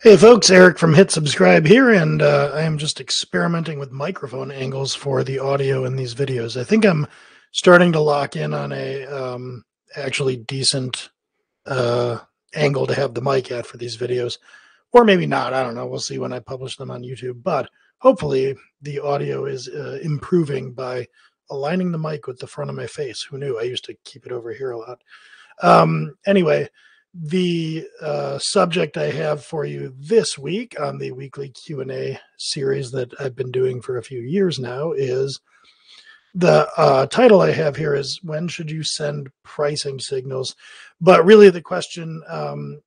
Hey folks, Eric from Hit Subscribe here, and I am just experimenting with microphone angles for the audio in these videos. I think I'm starting to lock in on a actually decent angle to have the mic at for these videos, or maybe not. I don't know. We'll see when I publish them on YouTube, but hopefully the audio is improving by aligning the mic with the front of my face. Who knew? I used to keep it over here a lot. Anyway, the subject I have for you this week on the weekly Q&A series that I've been doing for a few years now is the title I have here is when should you send pricing signals? But really the question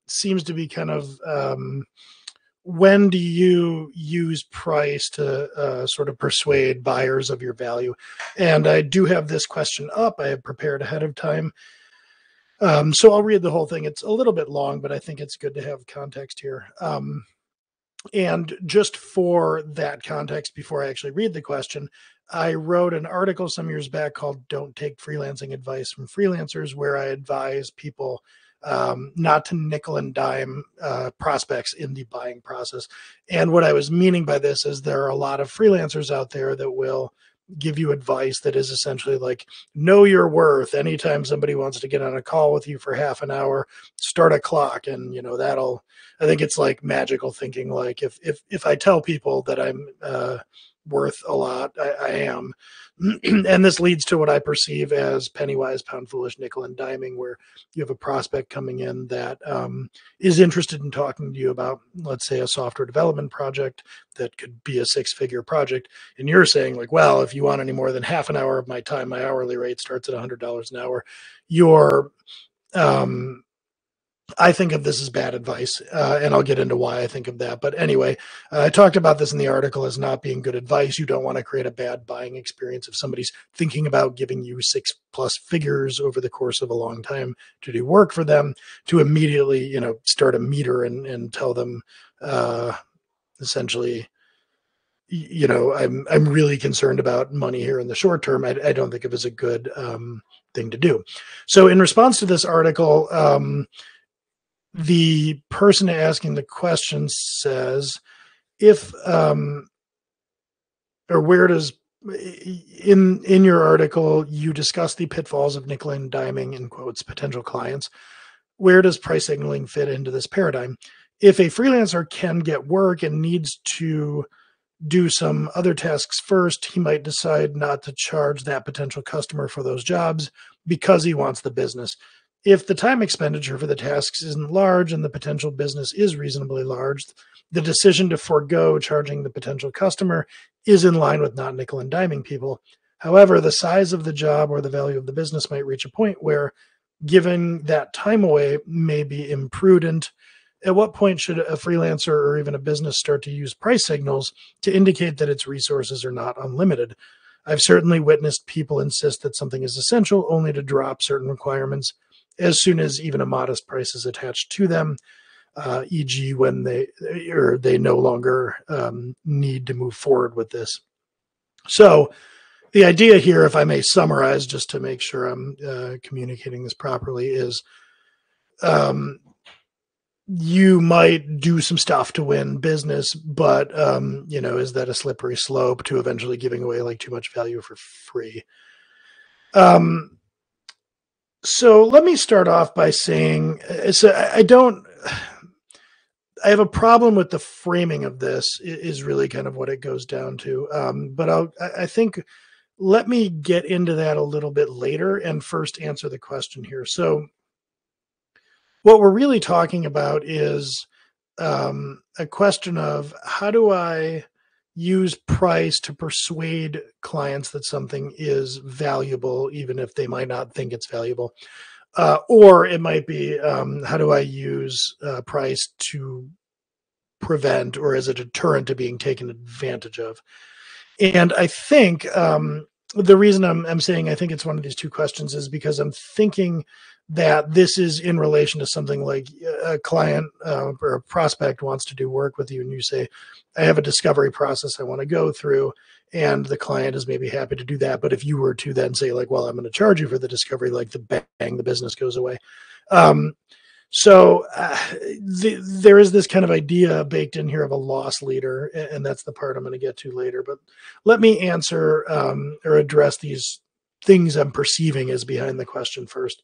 seems to be kind of when do you use price to sort of persuade buyers of your value? And I do have this question up. I have prepared ahead of time. So I'll read the whole thing. It's a little bit long, but I think it's good to have context here. And just for that context, before I actually read the question, I wrote an article some years back called Don't Take Freelancing Advice from Freelancers, where I advise people not to nickel and dime prospects in the buying process. And what I was meaning by this is there are a lot of freelancers out there that will give you advice that is essentially like, know your worth. Anytime somebody wants to get on a call with you for half an hour, start a clock. And, you know, I think it's like magical thinking. Like if I tell people that I'm worth a lot, I am. And this leads to what I perceive as penny wise, pound foolish, nickel and diming, where you have a prospect coming in that is interested in talking to you about, let's say, a software development project that could be a six-figure project. And you're saying like, well, if you want any more than half an hour of my time, my hourly rate starts at $100 an hour. You're I think of this as bad advice, and I'll get into why I think of that. But anyway, I talked about this in the article as not being good advice. You don't want to create a bad buying experience if somebody's thinking about giving you 6+ figures over the course of a long time to do work for them, to immediately, you know, start a meter and tell them essentially, you know, I'm really concerned about money here in the short term. I don't think it was a good thing to do. So in response to this article, the person asking the question says, if or where does in your article you discuss the pitfalls of nickel and diming in quotes potential clients. Where does price signaling fit into this paradigm? If a freelancer can get work and needs to do some other tasks first, he might decide not to charge that potential customer for those jobs because he wants the business. If the time expenditure for the tasks isn't large and the potential business is reasonably large, the decision to forego charging the potential customer is in line with not nickel and diming people. However, the size of the job or the value of the business might reach a point where giving that time away may be imprudent. At what point should a freelancer or even a business start to use price signals to indicate that its resources are not unlimited? I've certainly witnessed people insist that something is essential only to drop certain requirements as soon as even a modest price is attached to them, e.g. when they no longer need to move forward with this. So the idea here, if I may summarize, just to make sure I'm communicating this properly, is you might do some stuff to win business, but, you know, is that a slippery slope to eventually giving away like too much value for free? So let me start off by saying, so I have a problem with the framing of this is really kind of what it goes down to. But I think let me get into that a little bit later and first answer the question here. So what we're really talking about is a question of how do I use price to persuade clients that something is valuable, even if they might not think it's valuable. Or it might be, how do I use price to prevent or as a deterrent to being taken advantage of? And I think the reason I'm saying I think it's one of these two questions is because I'm thinking that this is in relation to something like a client or a prospect wants to do work with you and you say, I have a discovery process I want to go through, and the client is maybe happy to do that. But if you were to then say like, well, I'm going to charge you for the discovery, like the bang, the business goes away. So there is this kind of idea baked in here of a loss leader, and that's the part I'm going to get to later. But let me answer or address these things I'm perceiving as behind the question first.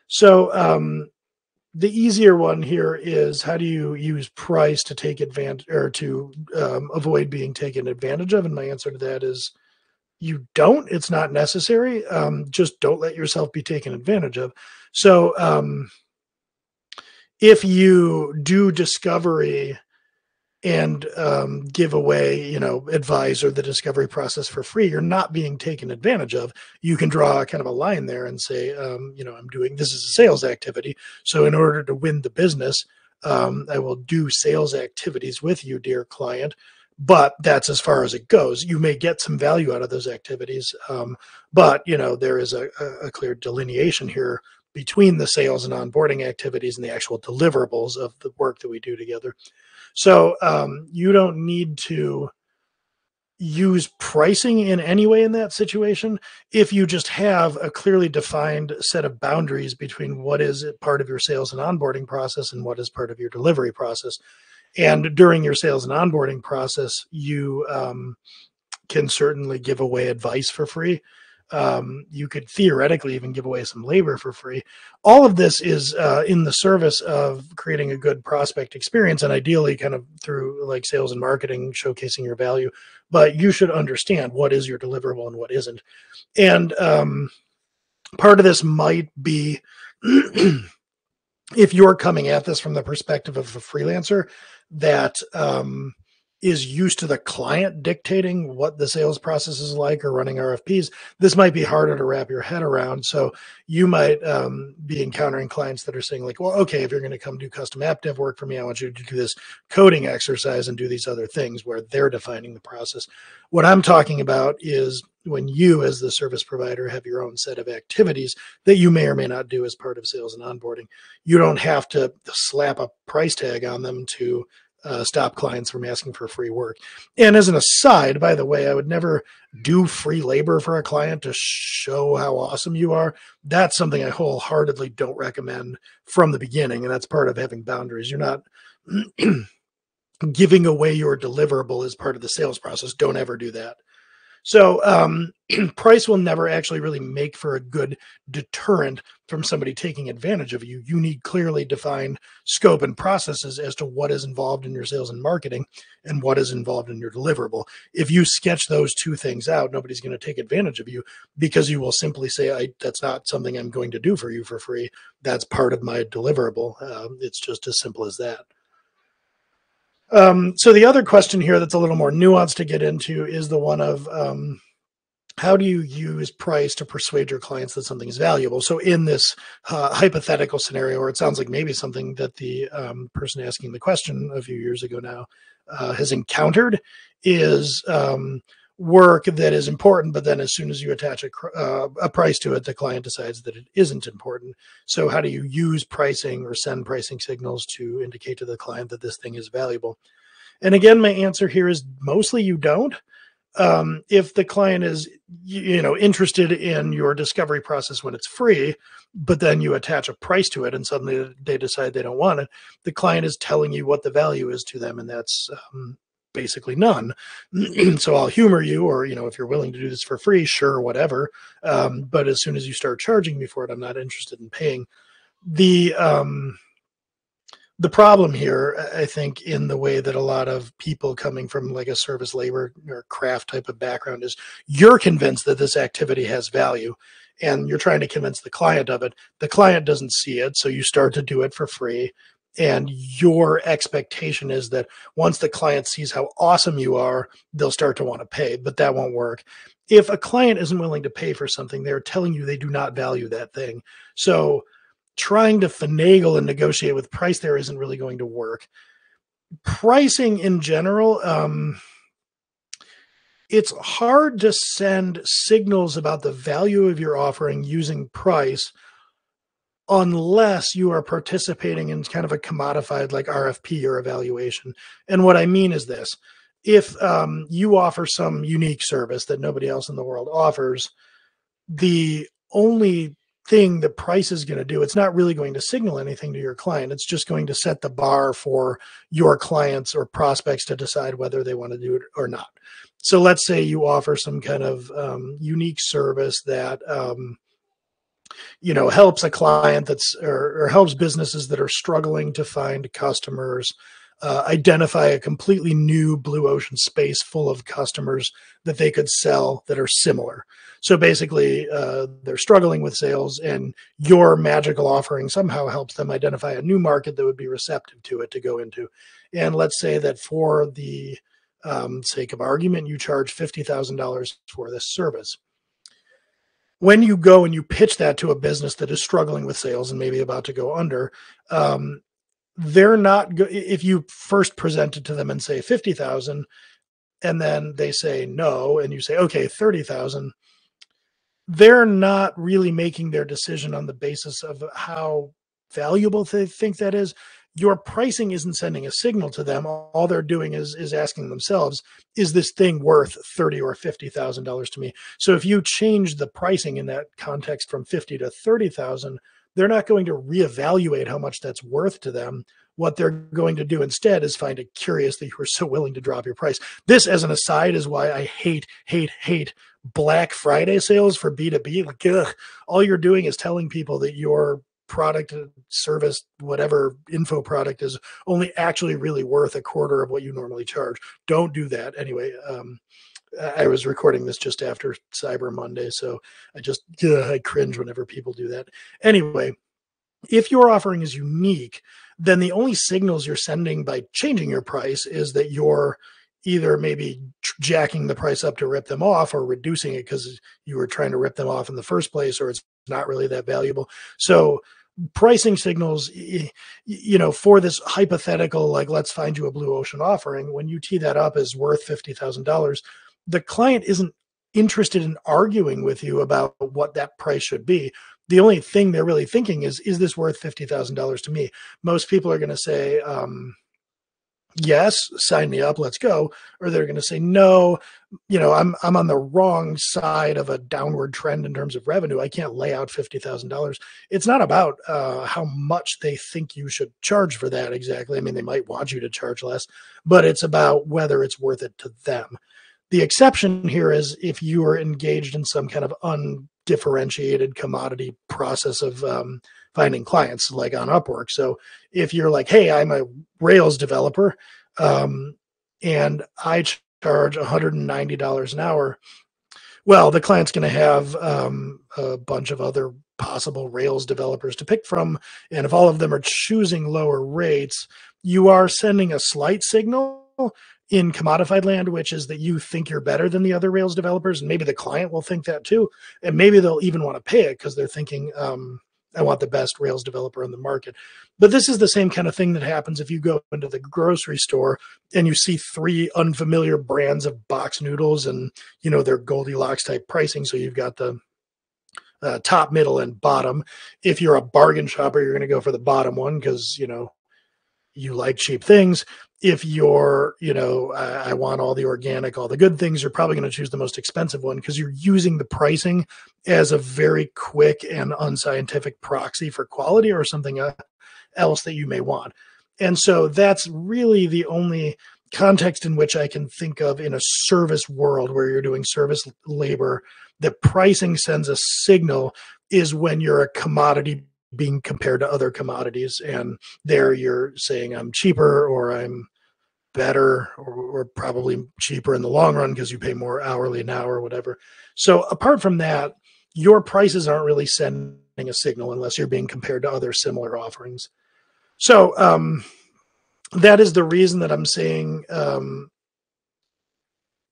So the easier one here is, how do you use price to take advantage or to avoid being taken advantage of? And my answer to that is you don't. It's not necessary. Just don't let yourself be taken advantage of. So if you do discovery and give away, advice or the discovery process for free, you're not being taken advantage of. You can draw kind of a line there and say, I'm doing, this is a sales activity. So in order to win the business, I will do sales activities with you, dear client. But that's as far as it goes. You may get some value out of those activities. But, there is a clear delineation here between the sales and onboarding activities and the actual deliverables of the work that we do together. So you don't need to use pricing in any way in that situation if you just have a clearly defined set of boundaries between what is part of your sales and onboarding process and what is part of your delivery process. And during your sales and onboarding process, you can certainly give away advice for free. You could theoretically even give away some labor for free. All of this is in the service of creating a good prospect experience, and ideally kind of through like sales and marketing, showcasing your value. But you should understand what is your deliverable and what isn't. And part of this might be if you're coming at this from the perspective of a freelancer that is used to the client dictating what the sales process is like or running RFPs, this might be harder to wrap your head around. So you might be encountering clients that are saying like, well, okay, if you're going to come do custom app dev work for me, I want you to do this coding exercise and do these other things where they're defining the process. What I'm talking about is when you as the service provider have your own set of activities that you may or may not do as part of sales and onboarding. You don't have to slap a price tag on them to stop clients from asking for free work. And as an aside, by the way, I would never do free labor for a client to show how awesome you are. That's something I wholeheartedly don't recommend from the beginning. And that's part of having boundaries. You're not giving away your deliverable as part of the sales process. Don't ever do that. So price will never actually really make for a good deterrent from somebody taking advantage of you. You need clearly defined scope and processes as to what is involved in your sales and marketing and what is involved in your deliverable. If you sketch those two things out, nobody's going to take advantage of you because you will simply say, that's not something I'm going to do for you for free. That's part of my deliverable. It's just as simple as that. So the other question here that's a little more nuanced to get into is the one of how do you use price to persuade your clients that something is valuable? So in this hypothetical scenario, or it sounds like maybe something that the person asking the question a few years ago now has encountered is work that is important, but then as soon as you attach a price to it, the client decides that it isn't important. So how do you use pricing or send pricing signals to indicate to the client that this thing is valuable? And again, my answer here is mostly you don't. If the client is, interested in your discovery process when it's free, but then you attach a price to it and suddenly they decide they don't want it, the client is telling you what the value is to them, and that's basically none. So I'll humor you, or, if you're willing to do this for free, sure, whatever. But as soon as you start charging me for it, I'm not interested in paying. The problem here, I think, in the way that a lot of people coming from like a service labor or craft type of background is you're convinced that this activity has value and you're trying to convince the client of it. The client doesn't see it, so you start to do it for free. And your expectation is that once the client sees how awesome you are, they'll start to want to pay, but that won't work. If a client isn't willing to pay for something, they're telling you they do not value that thing. So trying to finagle and negotiate with price there isn't really going to work. Pricing in general, it's hard to send signals about the value of your offering using price unless you are participating in kind of a commodified like RFP or evaluation. And what I mean is this: if you offer some unique service that nobody else in the world offers, the only thing the price is going to do, it's not really going to signal anything to your client. It's just going to set the bar for your clients or prospects to decide whether they want to do it or not. So let's say you offer some kind of unique service that helps a client or helps businesses that are struggling to find customers identify a completely new blue ocean space full of customers that they could sell that are similar. So basically, they're struggling with sales, and your magical offering somehow helps them identify a new market that would be receptive to it to go into. And let's say that for the sake of argument, you charge $50,000 for this service. When you go and you pitch that to a business that is struggling with sales and maybe about to go under, they're not if you first present it to them and say 50,000, and then they say no, and you say, okay, 30,000, they're not really making their decision on the basis of how valuable they think that is. Your pricing isn't sending a signal to them. All they're doing is asking themselves, is this thing worth $30,000 or $50,000 to me? So if you change the pricing in that context from 50 to 30,000, they're not going to reevaluate how much that's worth to them. What they're going to do instead is find it curious that you were so willing to drop your price. This, as an aside, is why I hate Black Friday sales for B2B. Like, ugh, all you're doing is telling people that your product, service, whatever info product is only actually really worth a quarter of what you normally charge. Don't do that. Anyway, I was recording this just after Cyber Monday, so I cringe whenever people do that. Anyway, if your offering is unique, then the only signals you're sending by changing your price is that you're either maybe jacking the price up to rip them off, or reducing it because you were trying to rip them off in the first place, or it's not really that valuable. So pricing signals, for this hypothetical, like, let's find you a blue ocean offering, when you tee that up as worth $50,000, the client isn't interested in arguing with you about what that price should be. The only thing they're really thinking is this worth $50,000 to me? Most people are going to say, yes, sign me up, let's go. Or they're going to say, no, I'm on the wrong side of a downward trend in terms of revenue. I can't lay out $50,000. It's not about how much they think you should charge for that exactly. I mean, they might want you to charge less, but it's about whether it's worth it to them. The exception here is if you are engaged in some kind of undifferentiated commodity process of finding clients, like on Upwork. So if you're like, hey, I'm a Rails developer, and I charge $190 an hour, well, the client's going to have a bunch of other possible Rails developers to pick from. And if all of them are choosing lower rates, you are sending a slight signal in commodified land, which is that you think you're better than the other Rails developers. And maybe the client will think that too. And maybe they'll even want to pay it because they're thinking, I want the best Rails developer in the market. But this is the same kind of thing that happens if you go into the grocery store and you see 3 unfamiliar brands of box noodles, and, they're Goldilocks type pricing. So you've got the top, middle, and bottom. If you're a bargain shopper, you're going to go for the bottom one because, you like cheap things. If you're, I want all the organic, all the good things, you're probably going to choose the most expensive one because you're using the pricing as a very quick and unscientific proxy for quality or something else that you may want. And so that's really the only context in which I can think of in a service world where you're doing service labor, that pricing sends a signal, is when you're a commodity being compared to other commodities. And there you're saying I'm cheaper, or I'm better, or probably cheaper in the long run because you pay more hourly now or whatever. So apart from that, your prices aren't really sending a signal unless you're being compared to other similar offerings. So that is the reason that I'm saying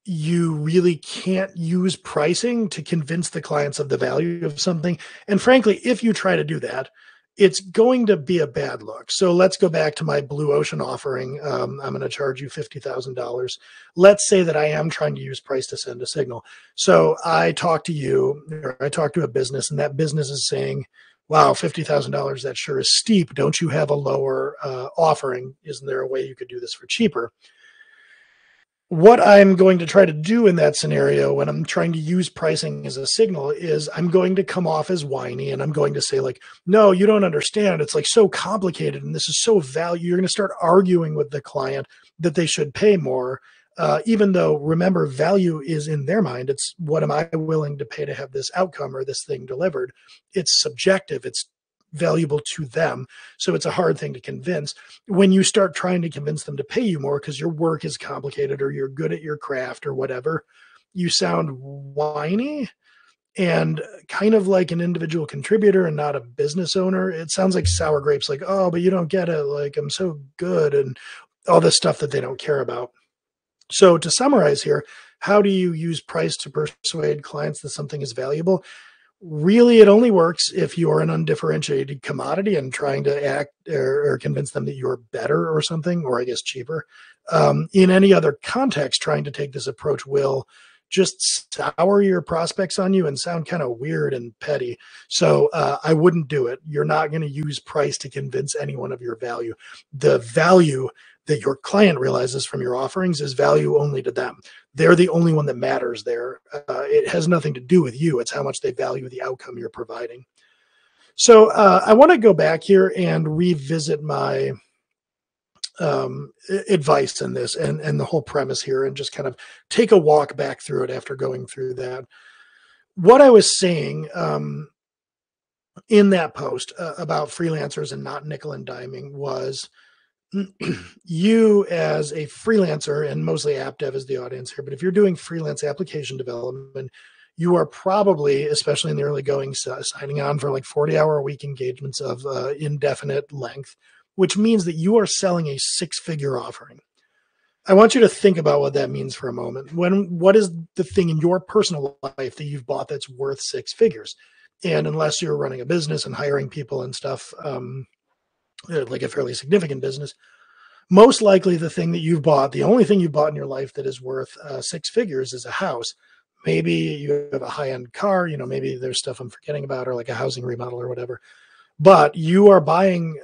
you really can't use pricing to convince the clients of the value of something. And frankly, if you try to do that, it's going to be a bad look. So let's go back to my blue ocean offering. I'm going to charge you $50,000. Let's say that I am trying to use price to send a signal. So I talk to you, or I talk to a business, and that business is saying, wow, $50,000, that sure is steep. Don't you have a lower offering? Isn't there a way you could do this for cheaper? What I'm going to try to do in that scenario when I'm trying to use pricing as a signal is I'm going to come off as whiny, and I'm going to say like, no, you don't understand. It's like so complicated and this is so value. You're going to start arguing with the client that they should pay more. Even though, remember, value is in their mind. It's what am I willing to pay to have this outcome or this thing delivered? It's subjective. It's valuable to them. So it's a hard thing to convince. When you start trying to convince them to pay you more because your work is complicated or you're good at your craft or whatever, you sound whiny and kind of like an individual contributor and not a business owner. It sounds like sour grapes, like, oh, but you don't get it. Like, I'm so good, and all this stuff that they don't care about. So to summarize here, how do you use price to persuade clients that something is valuable? Really, it only works if you're an undifferentiated commodity and trying to act or convince them that you're better or something, or I guess cheaper. In any other context, trying to take this approach will just sour your prospects on you and sound kind of weird and petty. So I wouldn't do it. You're not going to use price to convince anyone of your value. The value that your client realizes from your offerings is value only to them. They're the only one that matters there. It has nothing to do with you. It's how much they value the outcome you're providing. So I want to go back here and revisit my advice in this and the whole premise here and just kind of take a walk back through it after going through that. What I was saying in that post about freelancers and not nickel and diming was you as a freelancer, and mostly app dev is the audience here, but if you're doing freelance application development, you are probably, especially in the early going, signing on for like 40-hour-a-week engagements of indefinite length, which means that you are selling a six-figure offering. I want you to think about what that means for a moment. What is the thing in your personal life that you've bought that's worth six figures? And unless you're running a business and hiring people and stuff, like a fairly significant business, most likely the thing that you've bought, the only thing you've bought in your life that is worth six figures is a house. Maybe you have a high-end car, maybe there's stuff I'm forgetting about, or like a housing remodel or whatever. But you are buying,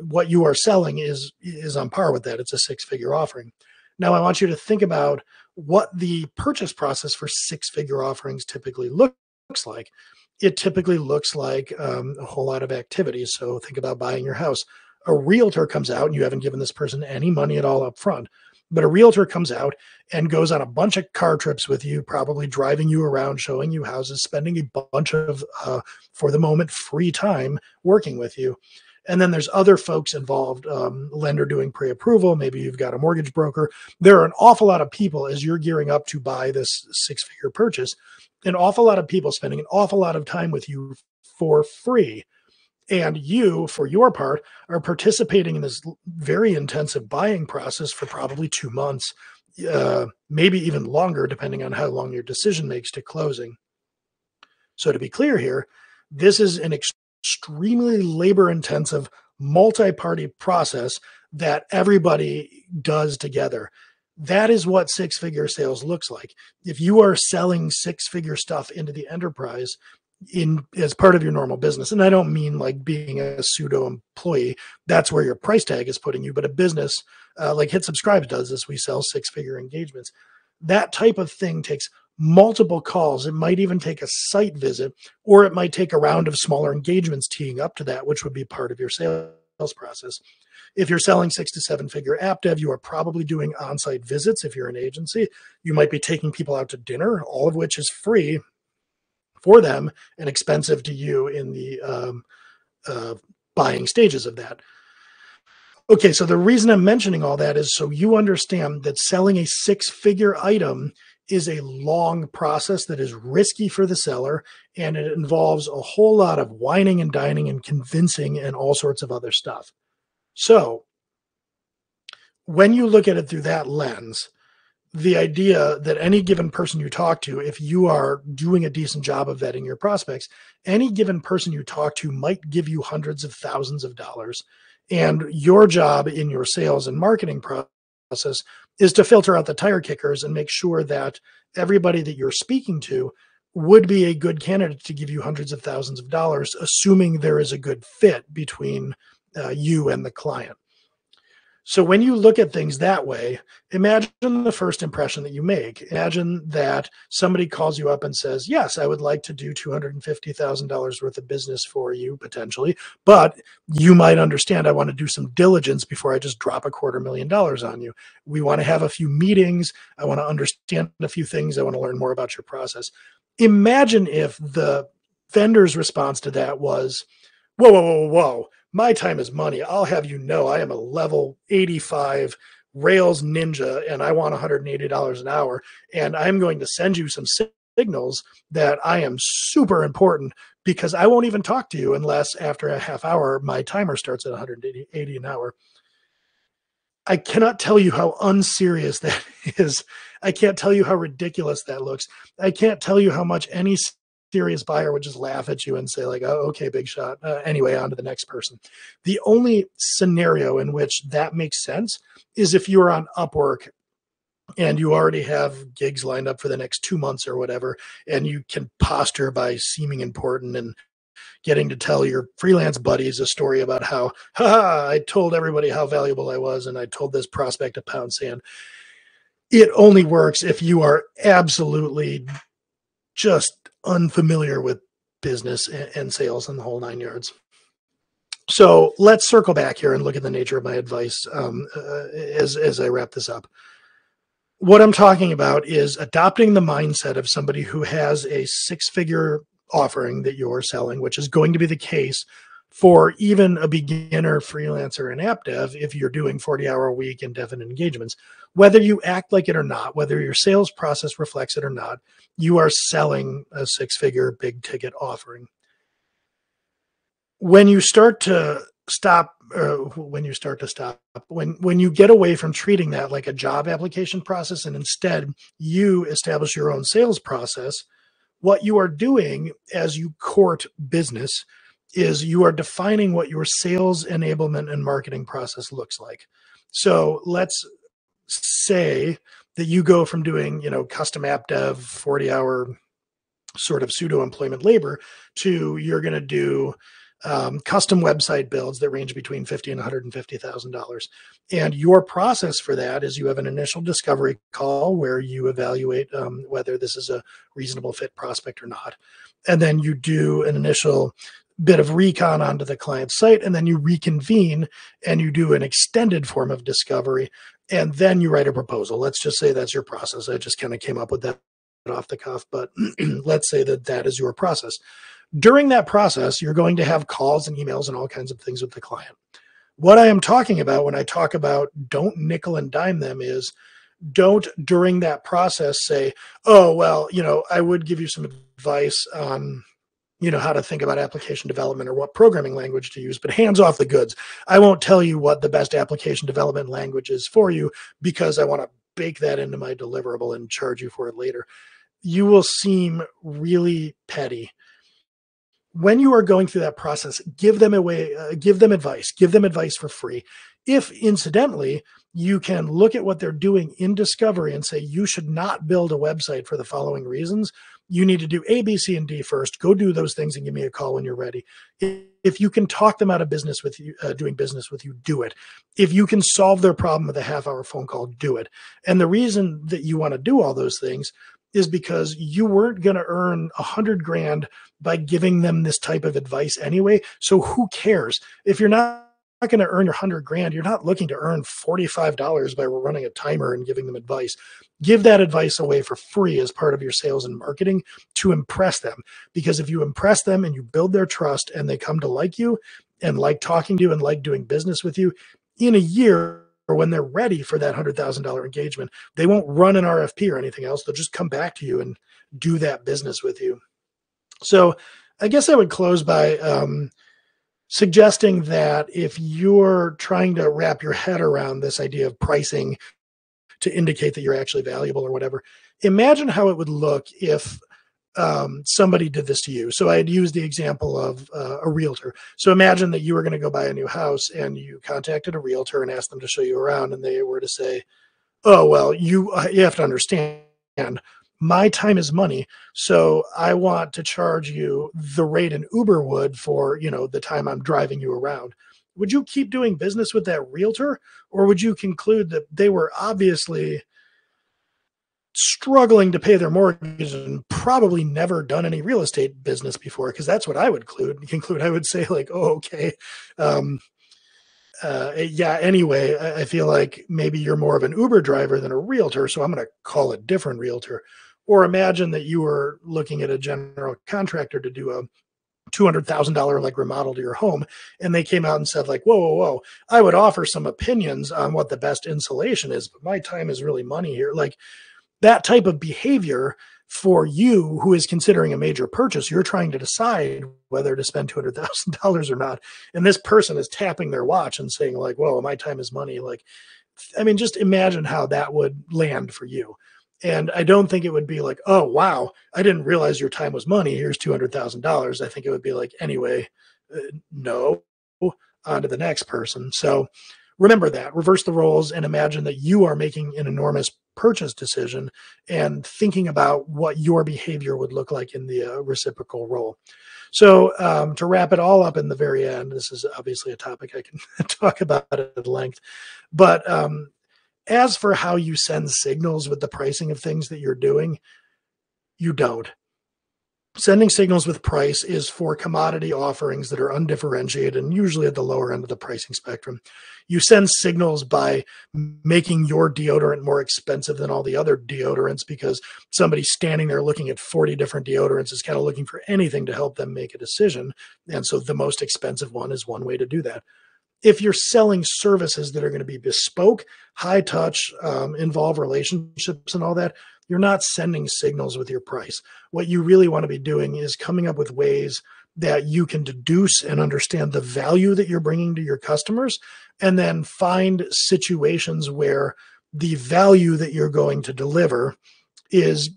what you are selling is on par with that. It's a six-figure offering. Now I want you to think about what the purchase process for six-figure offerings typically looks like. It typically looks like a whole lot of activities. So think about buying your house. A realtor comes out, and you haven't given this person any money at all up front, but a realtor comes out and goes on a bunch of car trips with you, probably driving you around, showing you houses, spending a bunch of, for the moment, free time working with you. And then there's other folks involved, lender doing pre-approval. Maybe you've got a mortgage broker. There are an awful lot of people as you're gearing up to buy this six-figure purchase, an awful lot of people spending an awful lot of time with you for free. And you, for your part, are participating in this very intensive buying process for probably 2 months, maybe even longer, depending on how long your decision makes to closing. So to be clear here, this is an extremely labor-intensive, multi-party process that everybody does together. That is what six-figure sales looks like. If you are selling six-figure stuff into the enterprise, as part of your normal business. And I don't mean like being a pseudo employee. That's where your price tag is putting you. But a business like Hit Subscribe does this. We sell six-figure engagements. That type of thing takes multiple calls. It might even take a site visit, or it might take a round of smaller engagements teeing up to that, which would be part of your sales process. If you're selling 6 to 7 figure app dev, you are probably doing on-site visits. If you're an agency, you might be taking people out to dinner, all of which is free for them and expensive to you in the buying stages of that. Okay, so the reason I'm mentioning all that is so you understand that selling a six-figure item is a long process that is risky for the seller, and it involves a whole lot of whining and dining and convincing and all sorts of other stuff. So when you look at it through that lens, the idea that any given person you talk to, if you are doing a decent job of vetting your prospects, any given person you talk to might give you hundreds of thousands of dollars. And your job in your sales and marketing process is to filter out the tire kickers and make sure that everybody that you're speaking to would be a good candidate to give you hundreds of thousands of dollars, assuming there is a good fit between you and the client. So when you look at things that way, imagine the first impression that you make. Imagine that somebody calls you up and says, yes, I would like to do $250,000 worth of business for you potentially, but you might understand I want to do some diligence before I just drop $250,000 on you. We want to have a few meetings. I want to understand a few things. I want to learn more about your process. Imagine if the vendor's response to that was, whoa, whoa, whoa, whoa. My time is money. I'll have you know I am a level 85 Rails ninja and I want $180 an hour. And I'm going to send you some signals that I am super important because I won't even talk to you unless after a half hour, my timer starts at 180 an hour. I cannot tell you how unserious that is. I can't tell you how ridiculous that looks. I can't tell you how much any serious buyer would just laugh at you and say like, oh, okay, big shot. Anyway, on to the next person. The only scenario in which that makes sense is if you are on Upwork and you already have gigs lined up for the next 2 months or whatever, and you can posture by seeming important and getting to tell your freelance buddies a story about how, I told everybody how valuable I was and I told this prospect to pound sand. It only works if you are absolutely just unfamiliar with business and sales and the whole 9 yards. So let's circle back here and look at the nature of my advice as I wrap this up. What I'm talking about is adopting the mindset of somebody who has a six-figure offering that you're selling, which is going to be the case for even a beginner freelancer and app dev if you're doing 40-hour a week indefinite engagements. Whether you act like it or not, whether your sales process reflects it or not, you are selling a six-figure big ticket offering. When you start to stop, when you get away from treating that like a job application process and instead you establish your own sales process, what you are doing as you court business is you are defining what your sales enablement and marketing process looks like. So let's say that you go from doing, custom app dev, 40-hour sort of pseudo employment labor to you're going to do custom website builds that range between $50,000 and $150,000. And your process for that is you have an initial discovery call where you evaluate whether this is a reasonable fit prospect or not. And then you do an initial bit of recon onto the client site, and then you reconvene and you do an extended form of discovery, and then you write a proposal. Let's just say that's your process. I just kind of came up with that off the cuff, but let's say that that is your process. During that process, you're going to have calls and emails and all kinds of things with the client. What I am talking about when I talk about don't nickel and dime them is don't during that process say, oh, well, I would give you some advice on, how to think about application development or what programming language to use, but hands off the goods. I won't tell you what the best application development language is for you because I want to bake that into my deliverable and charge you for it later. You will seem really petty. When you are going through that process, give them advice for free. If incidentally, you can look at what they're doing in discovery and say, you should not build a website for the following reasons. You need to do A, B, C, and D first. Go do those things and give me a call when you're ready. If you can talk them out of business with you, doing business with you, do it. If you can solve their problem with a half-hour phone call, do it. And the reason that you want to do all those things is because you weren't going to earn $100,000 by giving them this type of advice anyway. So who cares? If you're not going to earn your $100,000, you're not looking to earn $45 by running a timer and giving them advice. Give that advice away for free as part of your sales and marketing to impress them. Because if you impress them and you build their trust and they come to like you and like talking to you and like doing business with you, in a year, or when they're ready for that $100,000 engagement, they won't run an RFP or anything else. They'll just come back to you and do that business with you. So I guess I would close by suggesting that if you're trying to wrap your head around this idea of pricing to indicate that you're actually valuable or whatever, imagine how it would look if somebody did this to you. So I had used the example of a realtor. So imagine that you were going to go buy a new house and you contacted a realtor and asked them to show you around, and they were to say, oh, well, you have to understand, my time is money. So I want to charge you the rate an Uber would for, the time I'm driving you around. would you keep doing business with that realtor, or would you conclude that they were obviously struggling to pay their mortgage and probably never done any real estate business before? Because that's what I would conclude. I would say like, oh, okay. Um, yeah, anyway, I feel like maybe you're more of an Uber driver than a realtor, so I'm going to call a different realtor. Or imagine that you were looking at a general contractor to do a $200,000 like remodel to your home, and they came out and said like, whoa, whoa, whoa, I would offer some opinions on what the best insulation is, but my time is really money here. Like, that type of behavior for you who is considering a major purchase, you're trying to decide whether to spend $200,000 or not. And this person is tapping their watch and saying like, whoa, my time is money. Like, I mean, just imagine how that would land for you. And I don't think it would be like, oh, wow, I didn't realize your time was money. Here's $200,000. I think it would be like, anyway, no, on to the next person. So remember that, reverse the roles, and imagine that you are making an enormous purchase decision and thinking about what your behavior would look like in the reciprocal role. So to wrap it all up in the very end, this is obviously a topic I can talk about at length, but as for how you send signals with the pricing of things that you're doing, you don't. Sending signals with price is for commodity offerings that are undifferentiated and usually at the lower end of the pricing spectrum. You send signals by making your deodorant more expensive than all the other deodorants because somebody standing there looking at 40 different deodorants is kind of looking for anything to help them make a decision. And so the most expensive one is one way to do that. If you're selling services that are going to be bespoke, high touch, involve relationships and all that, you're not sending signals with your price. What you really want to be doing is coming up with ways that you can deduce and understand the value that you're bringing to your customers, and then find situations where the value that you're going to deliver is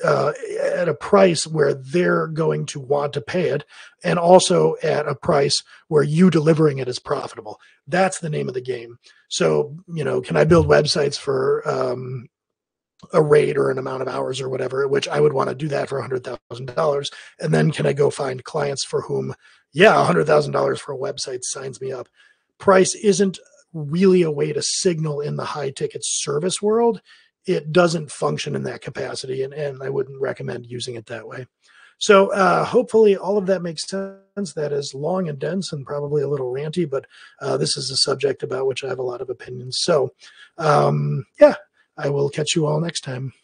at a price where they're going to want to pay it, and also at a price where you delivering it is profitable. That's the name of the game. So, can I build websites for a rate or an amount of hours or whatever, which I would want to do that for $100,000. And then can I go find clients for whom, yeah, $100,000 for a website signs me up. Price isn't really a way to signal in the high ticket service world. It doesn't function in that capacity, and I wouldn't recommend using it that way. So hopefully all of that makes sense. That is long and dense and probably a little ranty, but this is a subject about which I have a lot of opinions. So yeah, I will catch you all next time.